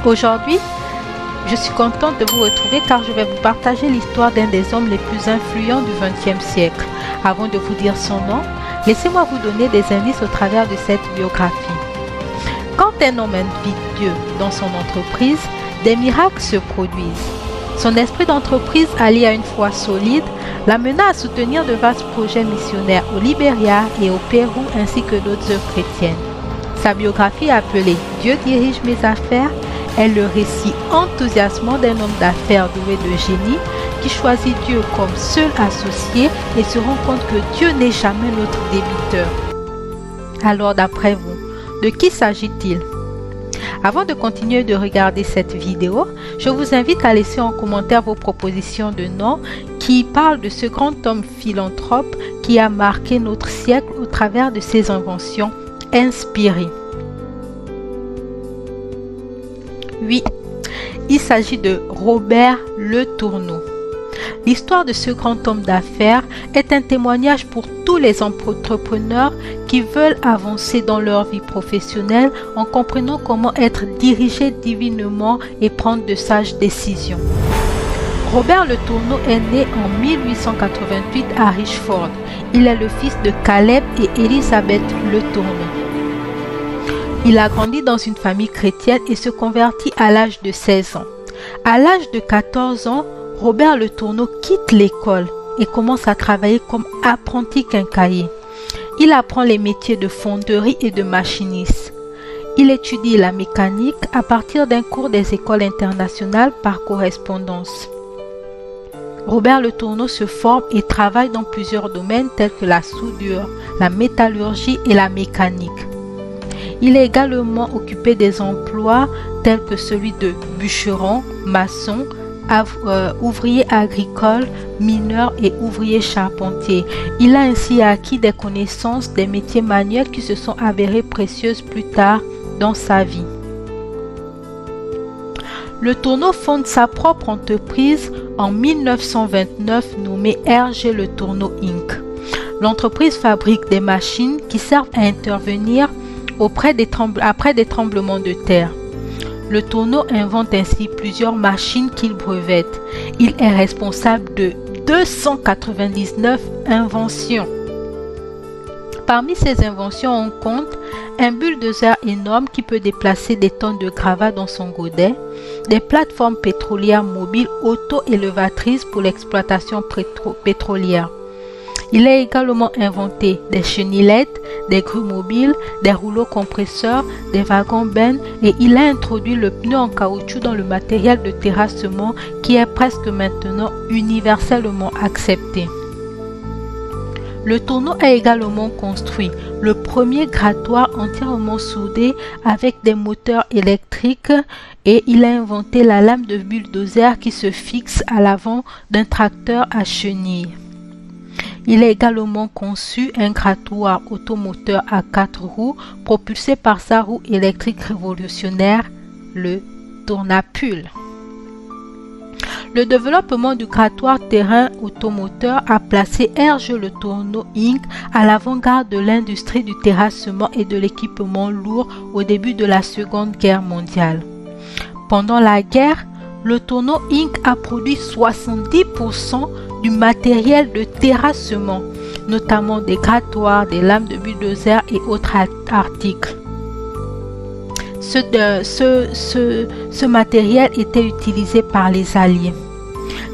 Aujourd'hui, je suis contente de vous retrouver car je vais vous partager l'histoire d'un des hommes les plus influents du XXe siècle. Avant de vous dire son nom, laissez-moi vous donner des indices au travers de cette biographie. Quand un homme invite Dieu dans son entreprise, des miracles se produisent. Son esprit d'entreprise, allié à une foi solide, l'amena à soutenir de vastes projets missionnaires au Libéria et au Pérou ainsi que d'autres œuvres chrétiennes. Sa biographie appelée « Dieu dirige mes affaires » est le récit enthousiasmant d'un homme d'affaires doué de génie qui choisit Dieu comme seul associé et se rend compte que Dieu n'est jamais notre débiteur. Alors d'après vous, de qui s'agit-il? Avant de continuer de regarder cette vidéo, je vous invite à laisser en commentaire vos propositions de noms qui parlent de ce grand homme philanthrope qui a marqué notre siècle au travers de ses inventions inspirées. Oui, il s'agit de Robert Le Tourneau. L'histoire de ce grand homme d'affaires est un témoignage pour tous les entrepreneurs qui veulent avancer dans leur vie professionnelle en comprenant comment être dirigé divinement et prendre de sages décisions. Robert Le Tourneau est né en 1888 à Richford. Il est le fils de Caleb et Elizabeth Le Tourneau. Il a grandi dans une famille chrétienne et se convertit à l'âge de 16 ans. À l'âge de 14 ans, Robert Le Tourneau quitte l'école et commence à travailler comme apprenti quincaillier. Il apprend les métiers de fonderie et de machiniste. Il étudie la mécanique à partir d'un cours des écoles internationales par correspondance. Robert Le Tourneau se forme et travaille dans plusieurs domaines tels que la soudure, la métallurgie et la mécanique. Il est également occupé des emplois tels que celui de bûcheron, maçon, ouvrier agricole, mineur et ouvrier charpentier. Il a ainsi acquis des connaissances des métiers manuels qui se sont avérées précieuses plus tard dans sa vie. Le Tourneau fonde sa propre entreprise en 1929 nommée RG Le Tourneau Inc. L'entreprise fabrique des machines qui servent à intervenir après des tremblements de terre. Le Tourneau invente ainsi plusieurs machines qu'il brevette. Il est responsable de 299 inventions. Parmi ces inventions, on compte un bulldozer énorme qui peut déplacer des tonnes de gravats dans son godet, des plateformes pétrolières mobiles auto-élevatrices pour l'exploitation pétrolière. Il a également inventé des chenillettes, des grues mobiles, des rouleaux compresseurs, des wagons-bennes et il a introduit le pneu en caoutchouc dans le matériel de terrassement qui est presque maintenant universellement accepté. Le Tourneau a également construit le premier grattoir entièrement soudé avec des moteurs électriques et il a inventé la lame de bulldozer qui se fixe à l'avant d'un tracteur à chenilles. Il a également conçu un grattoir automoteur à 4 roues propulsé par sa roue électrique révolutionnaire, le tournapule. Le développement du grattoir terrain automoteur a placé RG Le Tourneau Inc. à l'avant-garde de l'industrie du terrassement et de l'équipement lourd au début de la Seconde Guerre mondiale. Pendant la guerre, Le Tourneau Inc. a produit 70% du matériel de terrassement, notamment des grattoirs, des lames de bulldozer et autres articles. Ce matériel était utilisé par les Alliés.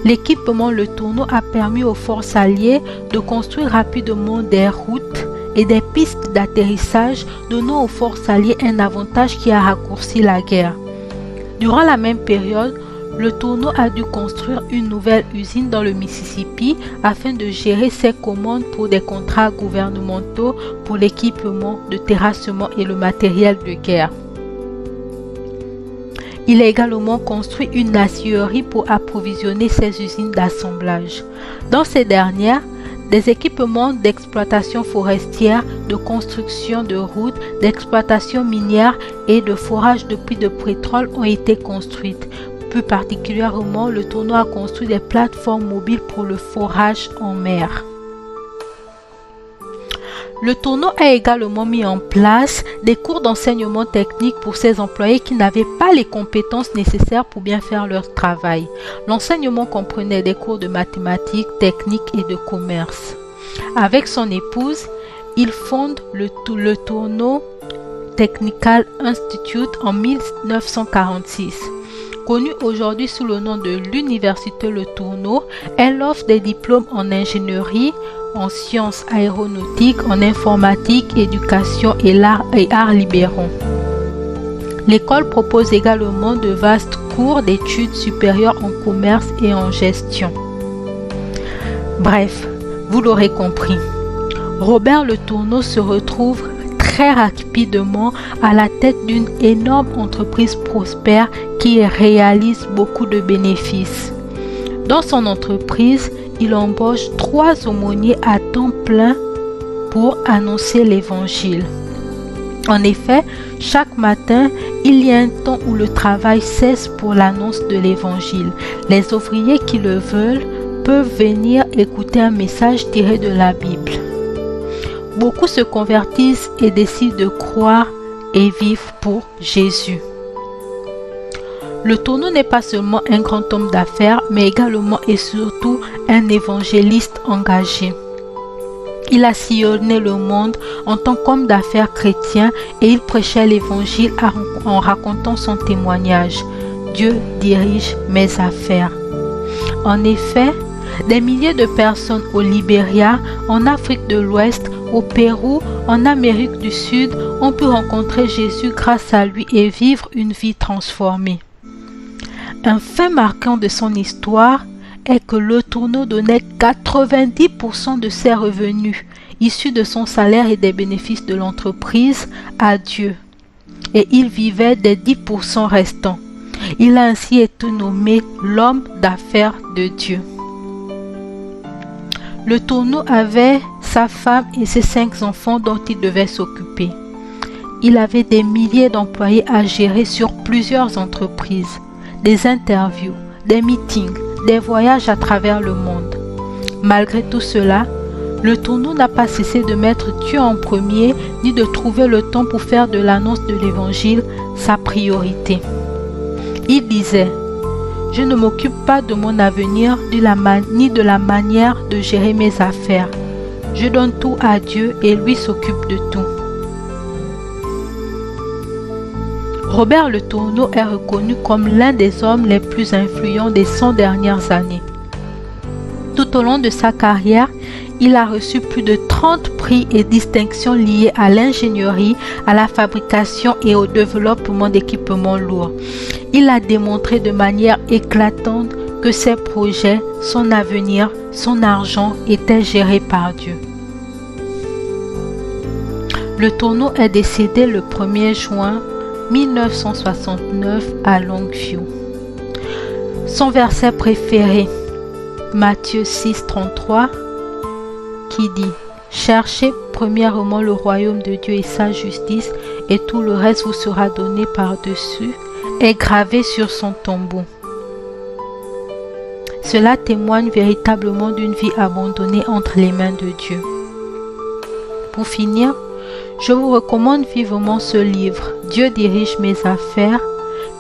L'équipement Le Tourneau a permis aux forces alliées de construire rapidement des routes et des pistes d'atterrissage, donnant aux forces alliées un avantage qui a raccourci la guerre. Durant la même période, Le Tourneau a dû construire une nouvelle usine dans le Mississippi afin de gérer ses commandes pour des contrats gouvernementaux pour l'équipement de terrassement et le matériel de guerre. Il a également construit une aciérie pour approvisionner ses usines d'assemblage. Dans ces dernières, des équipements d'exploitation forestière, de construction de routes, d'exploitation minière et de forage de puits de pétrole ont été construites. Plus particulièrement, Le Tourneau a construit des plateformes mobiles pour le forage en mer. Le tourneau a également mis en place des cours d'enseignement technique pour ses employés qui n'avaient pas les compétences nécessaires pour bien faire leur travail. L'enseignement comprenait des cours de mathématiques, techniques et de commerce. Avec son épouse, il fonde le Tourneau Technical Institute en 1946. Connue aujourd'hui sous le nom de l'Université Le Tourneau, elle offre des diplômes en ingénierie, en sciences aéronautiques, en informatique, éducation et arts libéraux. L'école propose également de vastes cours d'études supérieures en commerce et en gestion. Bref, vous l'aurez compris, Robert Le Tourneau se retrouve très rapidement à la tête d'une énorme entreprise prospère qui réalise beaucoup de bénéfices. Dans son entreprise, il embauche 3 aumôniers à temps plein pour annoncer l'évangile. En effet, chaque matin, il y a un temps où le travail cesse pour l'annonce de l'évangile. Les ouvriers qui le veulent peuvent venir écouter un message tiré de la Bible. Beaucoup se convertissent et décident de croire et vivre pour Jésus. Le Tourneau n'est pas seulement un grand homme d'affaires, mais également et surtout un évangéliste engagé. Il a sillonné le monde en tant qu'homme d'affaires chrétien et il prêchait l'évangile en racontant son témoignage. Dieu dirige mes affaires. En effet, des milliers de personnes au Libéria, en Afrique de l'Ouest, au Pérou, en Amérique du Sud ont pu rencontrer Jésus grâce à lui et vivre une vie transformée. Un fait marquant de son histoire est que Le Tourneau donnait 90% de ses revenus, issus de son salaire et des bénéfices de l'entreprise, à Dieu. Et il vivait des 10% restants. Il a ainsi été nommé l'homme d'affaires de Dieu. Le Tourneau avait sa femme et ses 5 enfants dont il devait s'occuper. Il avait des milliers d'employés à gérer sur plusieurs entreprises, des interviews, des meetings, des voyages à travers le monde. Malgré tout cela, Le Tourneau n'a pas cessé de mettre Dieu en premier ni de trouver le temps pour faire de l'annonce de l'évangile sa priorité. Il disait: « Je ne m'occupe pas de mon avenir ni de la manière de gérer mes affaires. Je donne tout à Dieu et lui s'occupe de tout. » Robert Le Tourneau est reconnu comme l'un des hommes les plus influents des 100 dernières années. Tout au long de sa carrière, il a reçu plus de 30 prix et distinctions liées à l'ingénierie, à la fabrication et au développement d'équipements lourds. Il a démontré de manière éclatante que ses projets, son avenir, son argent étaient gérés par Dieu. Le Tourneau est décédé le 1er juin 1969 à Longview. Son verset préféré, Matthieu 6,33, qui dit: « Cherchez premièrement le royaume de Dieu et sa justice, et tout le reste vous sera donné par-dessus », est gravé sur son tombeau. Cela témoigne véritablement d'une vie abandonnée entre les mains de Dieu. Pour finir, je vous recommande vivement ce livre, Dieu dirige mes affaires,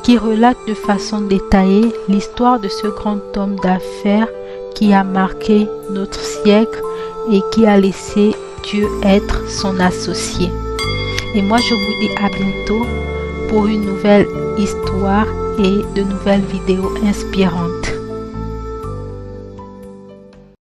qui relate de façon détaillée l'histoire de ce grand homme d'affaires qui a marqué notre siècle et qui a laissé Dieu être son associé. Et moi, je vous dis à bientôt pour une nouvelle histoire et de nouvelles vidéos inspirantes.